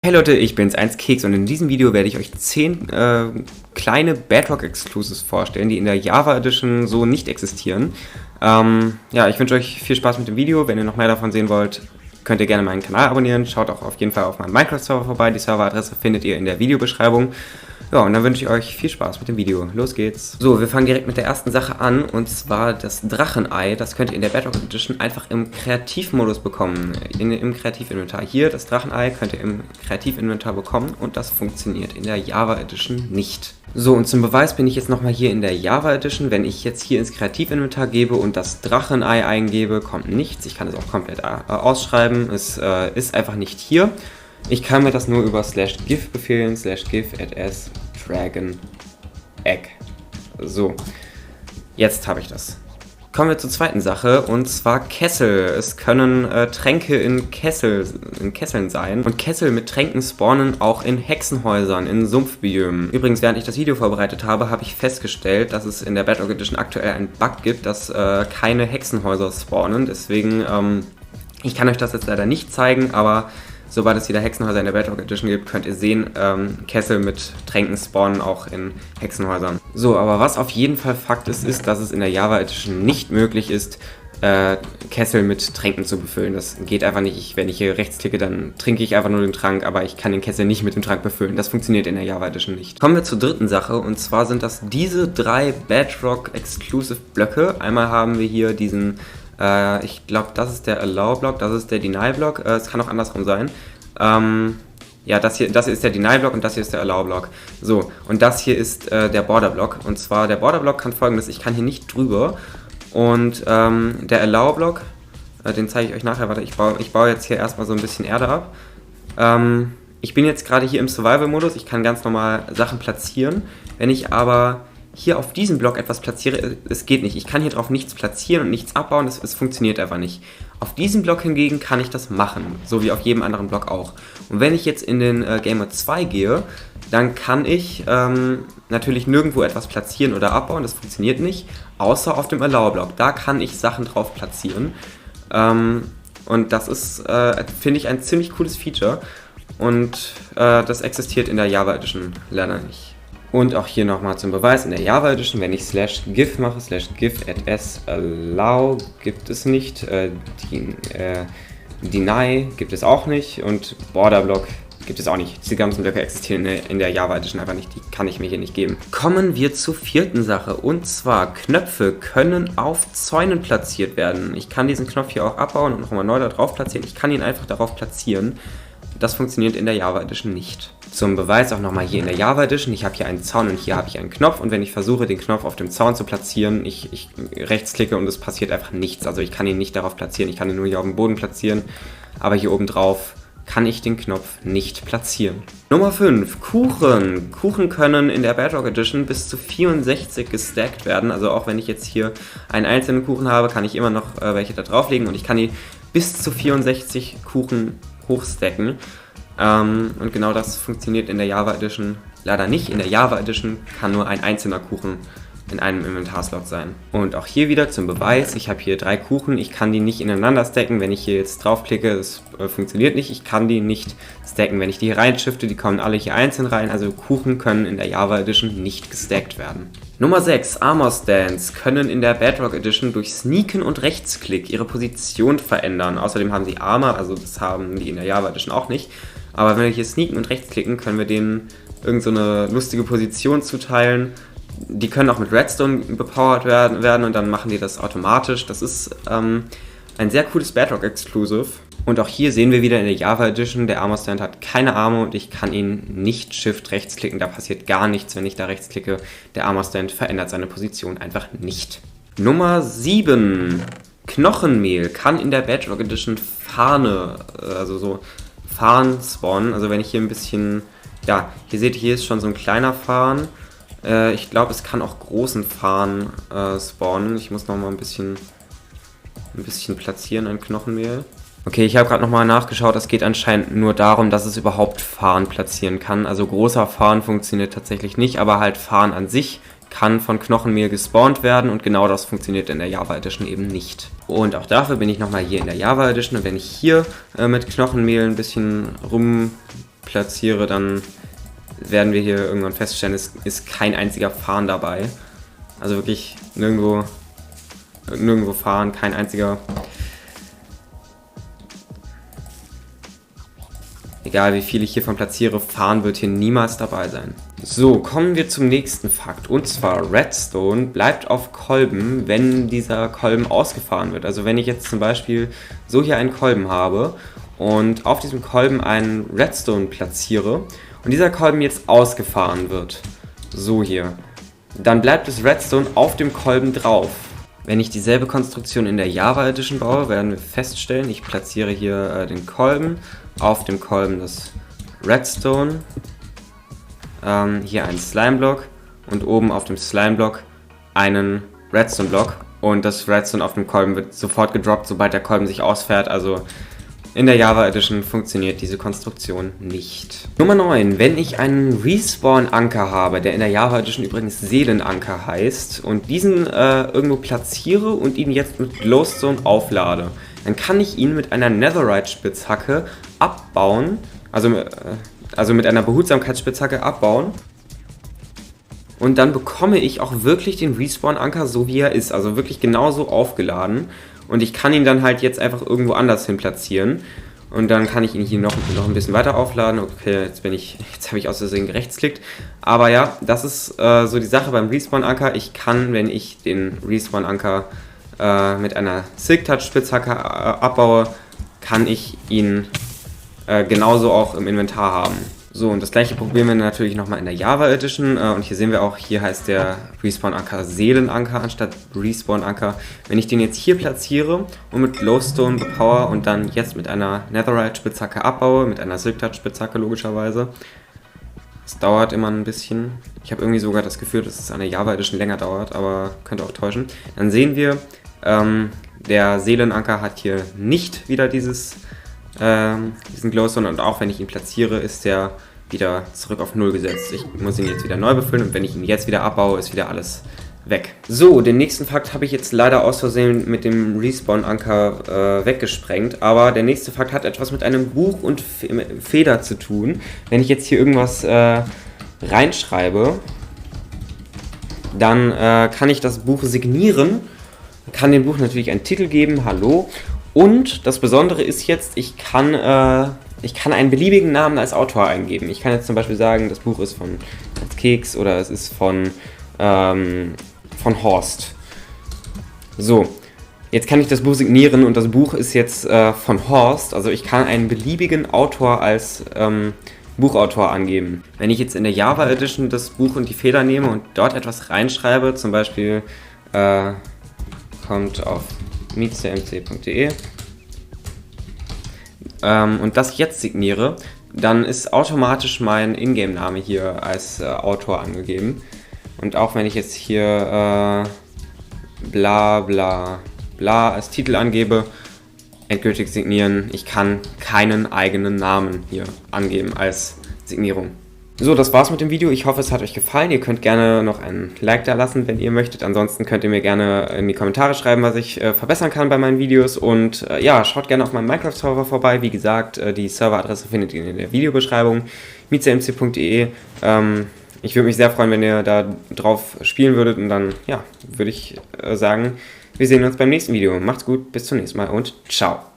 Hey Leute, ich bin's, 1Keks, und in diesem Video werde ich euch 10 kleine Bedrock Exclusives vorstellen, die in der Java Edition so nicht existieren. Ja, ich wünsche euch viel Spaß mit dem Video. Wenn ihr noch mehr davon sehen wollt, könnt ihr gerne meinen Kanal abonnieren. Schaut auch auf jeden Fall auf meinem Minecraft-Server vorbei. Die Serveradresse findet ihr in der Videobeschreibung. Ja, und dann wünsche ich euch viel Spaß mit dem Video. Los geht's. So, wir fangen direkt mit der ersten Sache an, und zwar das Drachenei. Das könnt ihr in der Bedrock Edition einfach im Kreativmodus bekommen. Im Kreativinventar. Hier, das Drachenei, könnt ihr im Kreativinventar bekommen, und das funktioniert in der Java Edition nicht. So, und zum Beweis bin ich jetzt nochmal hier in der Java Edition. Wenn ich jetzt hier ins Kreativinventar gebe und das Drachenei eingebe, kommt nichts. Ich kann es auch komplett ausschreiben. Es ist einfach nicht hier. Ich kann mir das nur über /gif befehlen, /gif@s dragon egg. So, jetzt habe ich das. Kommen wir zur zweiten Sache, und zwar Kessel. Es können Tränke in Kesseln sein, und Kessel mit Tränken spawnen auch in Hexenhäusern, in Sumpfbiomen. Übrigens, während ich das Video vorbereitet habe, habe ich festgestellt, dass es in der Bedrock Edition aktuell einen Bug gibt, dass keine Hexenhäuser spawnen. Deswegen, ich kann euch das jetzt leider nicht zeigen, aber sobald es wieder Hexenhäuser in der Bedrock Edition gibt, könnt ihr sehen, Kessel mit Tränken spawnen auch in Hexenhäusern. So, aber was auf jeden Fall Fakt ist, ist, dass es in der Java Edition nicht möglich ist, Kessel mit Tränken zu befüllen. Das geht einfach nicht. Wenn ich hier rechts klicke, dann trinke ich einfach nur den Trank, aber ich kann den Kessel nicht mit dem Trank befüllen. Das funktioniert in der Java Edition nicht. Kommen wir zur dritten Sache, und zwar sind das diese 3 Bedrock Exclusive Blöcke. Einmal haben wir hier diesen ich glaube, das ist der Allow-Block, das ist der Deny-Block. Es kann auch andersrum sein. Ja, das hier ist der Deny-Block und das hier ist der Allow-Block. So, und das hier ist der Border-Block. Und zwar, der Border-Block kann folgendes: Ich kann hier nicht drüber. Und der Allow-Block, den zeige ich euch nachher. Warte, ich baue jetzt hier erstmal so ein bisschen Erde ab. Ich bin jetzt gerade hier im Survival-Modus. Ich kann ganz normal Sachen platzieren. Wenn ich aber hier auf diesem Block etwas platziere, es geht nicht. Ich kann hier drauf nichts platzieren und nichts abbauen, es funktioniert einfach nicht. Auf diesem Block hingegen kann ich das machen, so wie auf jedem anderen Block auch. Und wenn ich jetzt in den Game Mode 2 gehe, dann kann ich natürlich nirgendwo etwas platzieren oder abbauen, das funktioniert nicht, außer auf dem Allow-Block. Da kann ich Sachen drauf platzieren. Und das ist, finde ich, ein ziemlich cooles Feature. Und das existiert in der Java Edition leider nicht. Und auch hier nochmal zum Beweis, in der Java Edition, wenn ich /gif mache, /gif@s allow, gibt es nicht, deny gibt es auch nicht, und Border Block gibt es auch nicht. Diese ganzen Blöcke existieren in der Java Edition einfach nicht, die kann ich mir hier nicht geben. Kommen wir zur vierten Sache, und zwar Knöpfe können auf Zäunen platziert werden. Ich kann diesen Knopf hier auch abbauen und nochmal neu da drauf platzieren. Ich kann ihn einfach darauf platzieren. Das funktioniert in der Java Edition nicht. Zum Beweis auch nochmal hier in der Java Edition. Ich habe hier einen Zaun und hier habe ich einen Knopf, und wenn ich versuche, den Knopf auf dem Zaun zu platzieren, ich rechtsklicke und es passiert einfach nichts. Also ich kann ihn nicht darauf platzieren, ich kann ihn nur hier auf dem Boden platzieren, aber hier oben drauf kann ich den Knopf nicht platzieren. Nummer 5, Kuchen. Kuchen können in der Bedrock Edition bis zu 64 gestackt werden. Also auch wenn ich jetzt hier einen einzelnen Kuchen habe, kann ich immer noch welche da drauflegen, und ich kann die bis zu 64 Kuchen hochstacken. Und genau das funktioniert in der Java Edition leider nicht. In der Java Edition kann nur ein einzelner Kuchen in einem Inventarslot sein. Und auch hier wieder zum Beweis, ich habe hier 3 Kuchen, ich kann die nicht ineinander stacken. Wenn ich hier jetzt draufklicke, das funktioniert nicht. Ich kann die nicht stacken. Wenn ich die hier reinschifte, die kommen alle hier einzeln rein. Also Kuchen können in der Java Edition nicht gestackt werden. Nummer 6, Armor Stands können in der Bedrock Edition durch Sneaken und Rechtsklick ihre Position verändern. Außerdem haben sie Armor, also das haben die in der Java Edition auch nicht. Aber wenn wir hier sneaken und rechtsklicken, können wir denen irgend so eine lustige Position zuteilen. Die können auch mit Redstone bepowert werden, und dann machen die das automatisch. Das ist ein sehr cooles Bedrock Exclusive. Und auch hier sehen wir wieder in der Java Edition, der Armor Stand hat keine Arme, und ich kann ihn nicht Shift rechtsklicken. Da passiert gar nichts, wenn ich da rechtsklicke. Der Armor Stand verändert seine Position einfach nicht. Nummer 7. Knochenmehl kann in der Bedrock Edition Farne, also so Farn spawnen. Also wenn ich hier ein bisschen, ja, hier seht ihr, hier ist schon so ein kleiner Farn. Ich glaube, es kann auch großen Farn spawnen. Ich muss noch mal ein bisschen platzieren, ein Knochenmehl. Okay, ich habe gerade nochmal nachgeschaut, es geht anscheinend nur darum, dass es überhaupt Farn platzieren kann. Also großer Farn funktioniert tatsächlich nicht, aber halt Farn an sich kann von Knochenmehl gespawnt werden, und genau das funktioniert in der Java Edition eben nicht. Und auch dafür bin ich nochmal hier in der Java Edition, und wenn ich hier mit Knochenmehl ein bisschen platziere, dann werden wir hier irgendwann feststellen, es ist kein einziger Farn dabei. Also wirklich nirgendwo Farn, kein einziger. Egal wie viel ich hiervon platziere, Farn wird hier niemals dabei sein. So, kommen wir zum nächsten Fakt. Und zwar Redstone bleibt auf Kolben, wenn dieser Kolben ausgefahren wird. Also wenn ich jetzt zum Beispiel so hier einen Kolben habe und auf diesem Kolben einen Redstone platziere und dieser Kolben jetzt ausgefahren wird, so hier, dann bleibt das Redstone auf dem Kolben drauf. Wenn ich dieselbe Konstruktion in der Java Edition baue, werden wir feststellen, ich platziere hier den Kolben, auf dem Kolben das Redstone, hier einen Slime-Block und oben auf dem Slime-Block einen Redstone-Block. Und das Redstone auf dem Kolben wird sofort gedroppt, sobald der Kolben sich ausfährt. Also in der Java Edition funktioniert diese Konstruktion nicht. Nummer 9. Wenn ich einen Respawn-Anker habe, der in der Java Edition übrigens Seelenanker heißt, und diesen irgendwo platziere und ihn jetzt mit Glowstone auflade, dann kann ich ihn mit einer Netherite-Spitzhacke abbauen, also mit einer Behutsamkeitsspitzhacke abbauen. Und dann bekomme ich auch wirklich den Respawn-Anker so wie er ist, also wirklich genauso aufgeladen. Und ich kann ihn dann halt jetzt einfach irgendwo anders hin platzieren. Und dann kann ich ihn hier noch ein bisschen weiter aufladen. Okay, jetzt habe ich aus Versehen rechtsklickt. Aber ja, das ist so die Sache beim Respawn-Anker. Ich kann, wenn ich den Respawn-Anker mit einer Silk-Touch-Spitzhacke abbaue, kann ich ihn genauso auch im Inventar haben. So, und das gleiche probieren wir natürlich nochmal in der Java Edition. Und hier sehen wir auch, hier heißt der Respawn-Anker Seelenanker anstatt Respawn-Anker. Wenn ich den jetzt hier platziere und mit Glowstone bepower und dann jetzt mit einer Netherite-Spitzhacke abbaue, mit einer Silk-Touch-Spitzhacke logischerweise, es dauert immer ein bisschen. Ich habe irgendwie sogar das Gefühl, dass es an der Java Edition länger dauert, aber könnte auch täuschen. Dann sehen wir, der Seelenanker hat hier nicht wieder diesen Glowstone, und auch wenn ich ihn platziere, ist der wieder zurück auf 0 gesetzt. Ich muss ihn jetzt wieder neu befüllen und wenn ich ihn jetzt wieder abbaue, ist wieder alles weg. So, den nächsten Fakt habe ich jetzt leider aus Versehen mit dem Respawn-Anker weggesprengt, aber der nächste Fakt hat etwas mit einem Buch und Feder zu tun. Wenn ich jetzt hier irgendwas reinschreibe, dann kann ich das Buch signieren, kann dem Buch natürlich einen Titel geben, hallo. Und das Besondere ist jetzt, ich kann einen beliebigen Namen als Autor eingeben. Ich kann jetzt zum Beispiel sagen, das Buch ist von Keks oder es ist von Horst. So, jetzt kann ich das Buch signieren und das Buch ist jetzt von Horst. Also ich kann einen beliebigen Autor als Buchautor angeben. Wenn ich jetzt in der Java Edition das Buch und die Feder nehme und dort etwas reinschreibe, zum Beispiel kommt auf meetcmc.de und das jetzt signiere, dann ist automatisch mein Ingame-Name hier als Autor angegeben. Und auch wenn ich jetzt hier bla bla bla als Titel angebe, endgültig signieren, ich kann keinen eigenen Namen hier angeben als Signierung. So, das war's mit dem Video. Ich hoffe, es hat euch gefallen. Ihr könnt gerne noch ein Like da lassen, wenn ihr möchtet. Ansonsten könnt ihr mir gerne in die Kommentare schreiben, was ich verbessern kann bei meinen Videos. Und ja, schaut gerne auf meinem Minecraft-Server vorbei. Wie gesagt, die Serveradresse findet ihr in der Videobeschreibung. meetcmc.de. Ich würde mich sehr freuen, wenn ihr da drauf spielen würdet. Und dann, ja, würde ich sagen, wir sehen uns beim nächsten Video. Macht's gut, bis zum nächsten Mal und ciao.